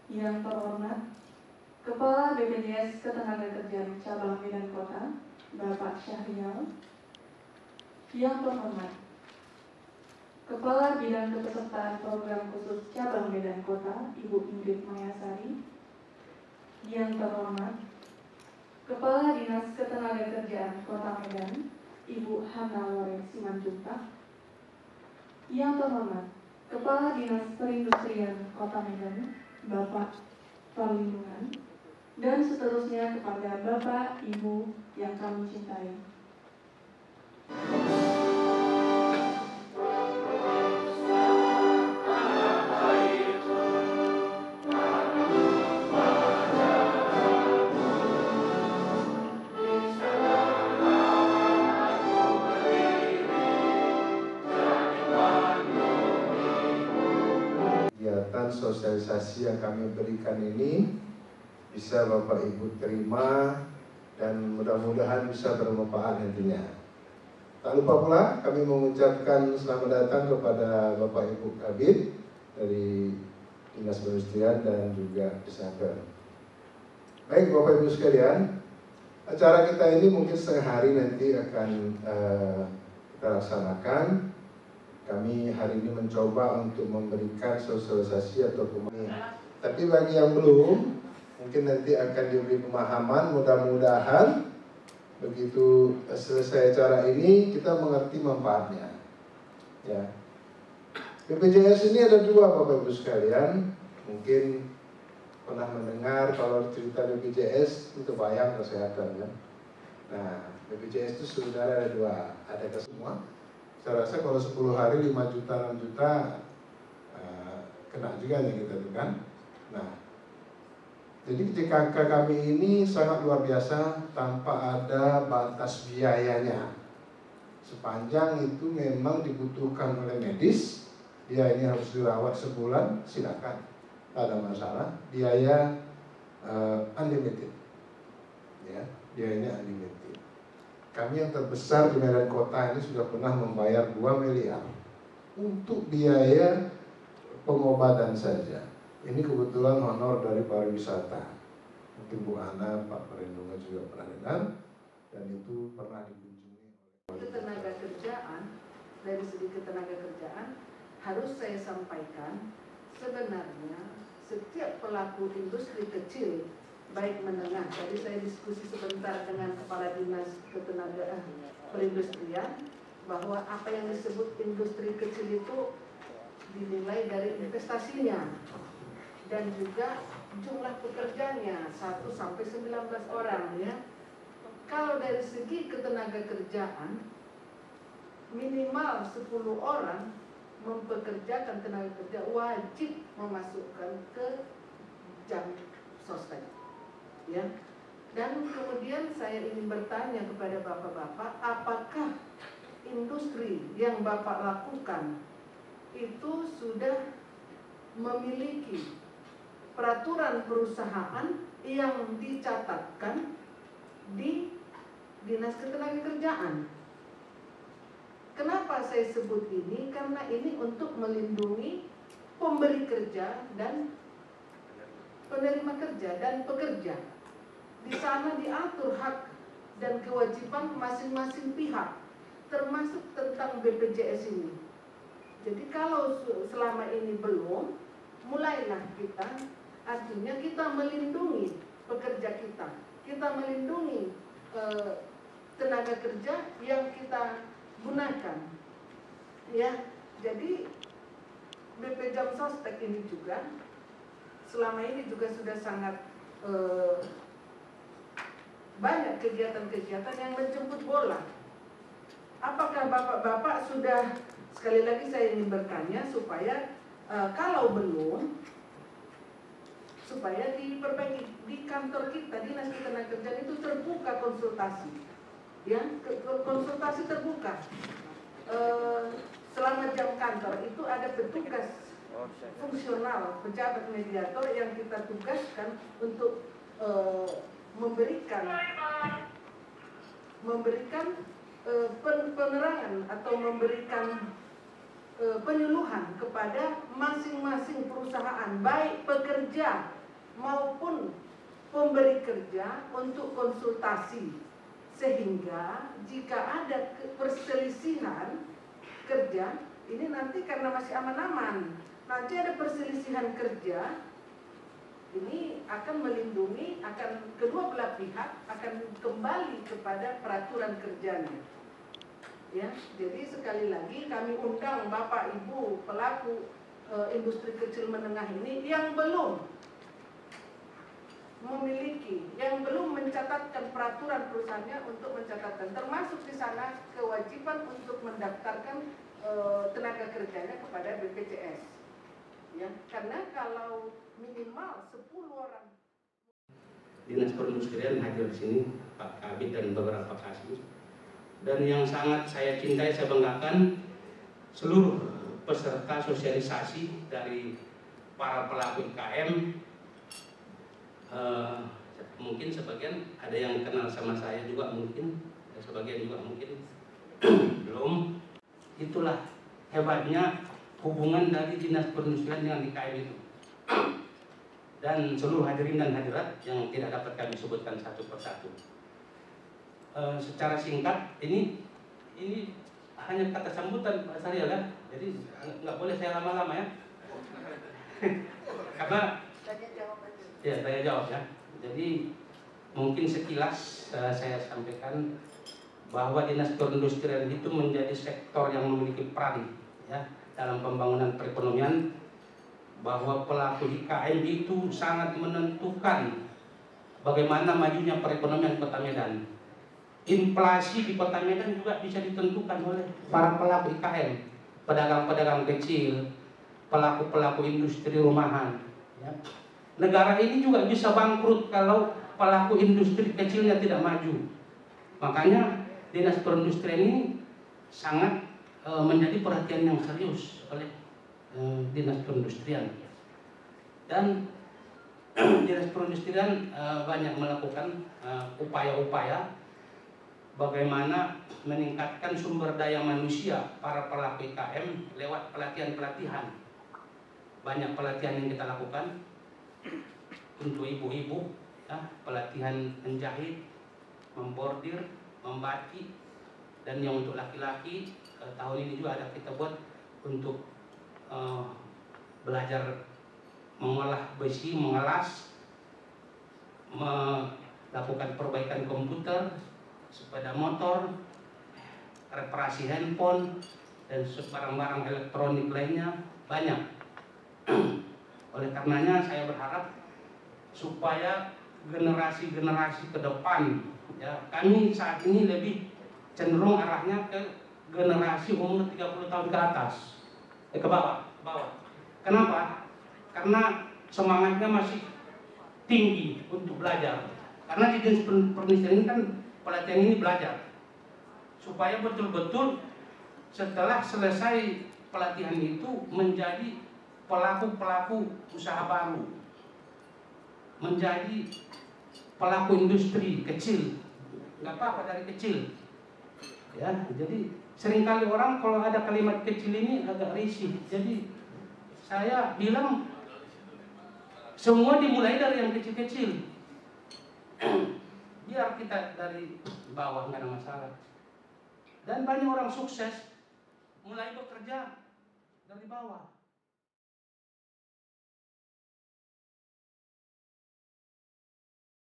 Yang terhormat Kepala BPJS Ketenagakerjaan Cabang Medan Kota, Bapak Syahrial. Yang terhormat Kepala Bidang Kepesertaan Program Khusus Cabang Medan Kota, Ibu Ingrid Mayasari. Yang terhormat Kepala Dinas Ketenagakerjaan Kota Medan, Ibu Hana Loren Simanjuntak. Yang terhormat Kepala Dinas Perindustrian Kota Medan, Bapak Perlindungan, dan seterusnya kepada Bapak, Ibu yang kami cintai. Kegiatan sosialisasi yang kami berikan ini bisa Bapak Ibu terima dan mudah-mudahan bisa bermanfaat nantinya. Tak lupa pula kami mengucapkan selamat datang kepada Bapak Ibu Kabid dari Dinas Perindustrian dan juga Disnaker. Baik Bapak Ibu sekalian, acara kita ini mungkin setengah hari nanti akan kita laksanakan. Kami hari ini mencoba untuk memberikan sosialisasi atau pemahaman. Tapi bagi yang belum, mungkin nanti akan diberi pemahaman. Mudah-mudahan begitu selesai acara ini kita mengerti manfaatnya. Ya, BPJS ini ada dua Bapak Ibu sekalian. Mungkin pernah mendengar kalau cerita BPJS itu bayang kesehatan kan. Nah, BPJS itu sebenarnya ada dua, ada ke semua. Saya rasa kalau 10 hari 5 juta 6 juta kena juga nih kita tuh kan. Nah, jadi JKK kami ini sangat luar biasa tanpa ada batas biayanya. Sepanjang itu memang dibutuhkan oleh medis, dia ini harus dirawat sebulan, silakan, tak ada masalah. Biaya unlimited, ya, biayanya unlimited. Kami yang terbesar di Medan Kota ini sudah pernah membayar 2 miliar untuk biaya pengobatan saja. Ini kebetulan honor dari pariwisata. Mungkin Bu Ana, Pak Perlindungan juga pernah dengar, dan itu pernah dikunjungi oleh ketenagakerjaan. Dari segi ketenagakerjaan harus saya sampaikan, sebenarnya setiap pelaku industri kecil baik menengah, tadi saya diskusi sebentar dengan Kepala Dinas Perindustrian bahwa apa yang disebut industri kecil itu dinilai dari investasinya dan juga jumlah pekerjanya 1 sampai 19 orang ya. Kalau dari segi ketenagakerjaan minimal 10 orang mempekerjakan tenaga kerja wajib memasukkan ke jam sostek. Ya, dan kemudian saya ingin bertanya kepada bapak-bapak, apakah industri yang bapak lakukan itu sudah memiliki peraturan perusahaan yang dicatatkan di Dinas Ketenagakerjaan? Kenapa saya sebut ini? Karena ini untuk melindungi pemberi kerja dan penerima kerja dan pekerja. Di sana diatur hak dan kewajiban masing-masing pihak, termasuk tentang BPJS ini. Jadi kalau selama ini belum, mulailah kita, artinya kita melindungi pekerja kita melindungi tenaga kerja yang kita gunakan. Ya, jadi BP Jam Sostek ini juga selama ini juga sudah sangat banyak kegiatan-kegiatan yang menjemput bola. Apakah bapak-bapak sudah, sekali lagi saya ingin bertanya supaya kalau belum, supaya diperbaiki. Di kantor kita, Dinas Ketenagakerjaan itu terbuka konsultasi, ya, konsultasi terbuka. Selama jam kantor itu ada petugas fungsional, pejabat mediator yang kita tugaskan untuk memberikan penerangan atau memberikan penyuluhan kepada masing-masing perusahaan, baik pekerja maupun pemberi kerja untuk konsultasi, sehingga jika ada perselisihan kerja, ini nanti karena masih aman-aman, nanti ada perselisihan kerja, ini akan melindungi, akan kedua belah pihak akan kembali kepada peraturan kerjanya. Ya, jadi sekali lagi kami undang Bapak Ibu pelaku industri kecil menengah ini yang belum memiliki, yang belum mencatatkan peraturan perusahaannya untuk mencatatkan, termasuk di sana kewajiban untuk mendaftarkan tenaga kerjanya kepada BPJS. Ya, karena kalau minimal 10 orang. Dinas Perindustrian hadir di sini, Pak Kabid dan beberapa kasih. Dan yang sangat saya cintai, saya banggakan seluruh peserta sosialisasi dari para pelaku IKM. Mungkin sebagian ada yang kenal sama saya juga, mungkin sebagian juga mungkin belum. Itulah hebatnya hubungan dari Dinas Perindustrian dengan IKM itu. Dan seluruh hadirin dan hadirat yang tidak dapat kami sebutkan satu persatu. Secara singkat, ini hanya kata sambutan Pak Saryal ya, jadi nggak boleh saya lama-lama ya. Karena ya saya jawab ya. Jadi mungkin sekilas saya sampaikan bahwa Dinas Perindustrian itu menjadi sektor yang memiliki peran ya dalam pembangunan perekonomian, bahwa pelaku IKM itu sangat menentukan bagaimana majunya perekonomian Kota Medan. Inflasi di Kota Medan juga bisa ditentukan oleh para pelaku IKM, pedagang-pedagang kecil, pelaku-pelaku industri rumahan. Ya. Negara ini juga bisa bangkrut kalau pelaku industri kecilnya tidak maju. Makanya Dinas Perindustrian ini sangat menjadi perhatian yang serius oleh Dinas Perindustrian. Dan Dinas Perindustrian banyak melakukan upaya-upaya bagaimana meningkatkan sumber daya manusia para pelaku IKM lewat pelatihan-pelatihan. Banyak pelatihan yang kita lakukan untuk ibu-ibu, ya, pelatihan menjahit, membordir, membatik, dan yang untuk laki-laki tahun ini juga ada kita buat untuk belajar mengolah besi, mengelas, melakukan perbaikan komputer, sepeda motor, reparasi handphone, dan barang-barang elektronik lainnya banyak. Oleh karenanya saya berharap supaya generasi-generasi ke depan, ya, kami saat ini lebih cenderung arahnya ke generasi umur 30 tahun ke atas, ke bawah. Kenapa? Karena semangatnya masih tinggi untuk belajar. Karena di Dinas Perindustrian ini kan pelatihan ini belajar supaya betul-betul setelah selesai pelatihan itu menjadi pelaku-pelaku usaha baru, menjadi pelaku industri kecil, nggak apa-apa dari kecil. Ya, jadi seringkali orang kalau ada kalimat kecil ini agak risih. Jadi saya bilang semua dimulai dari yang kecil-kecil. Biar kita dari bawah nggak ada masalah. Dan banyak orang sukses mulai bekerja dari bawah.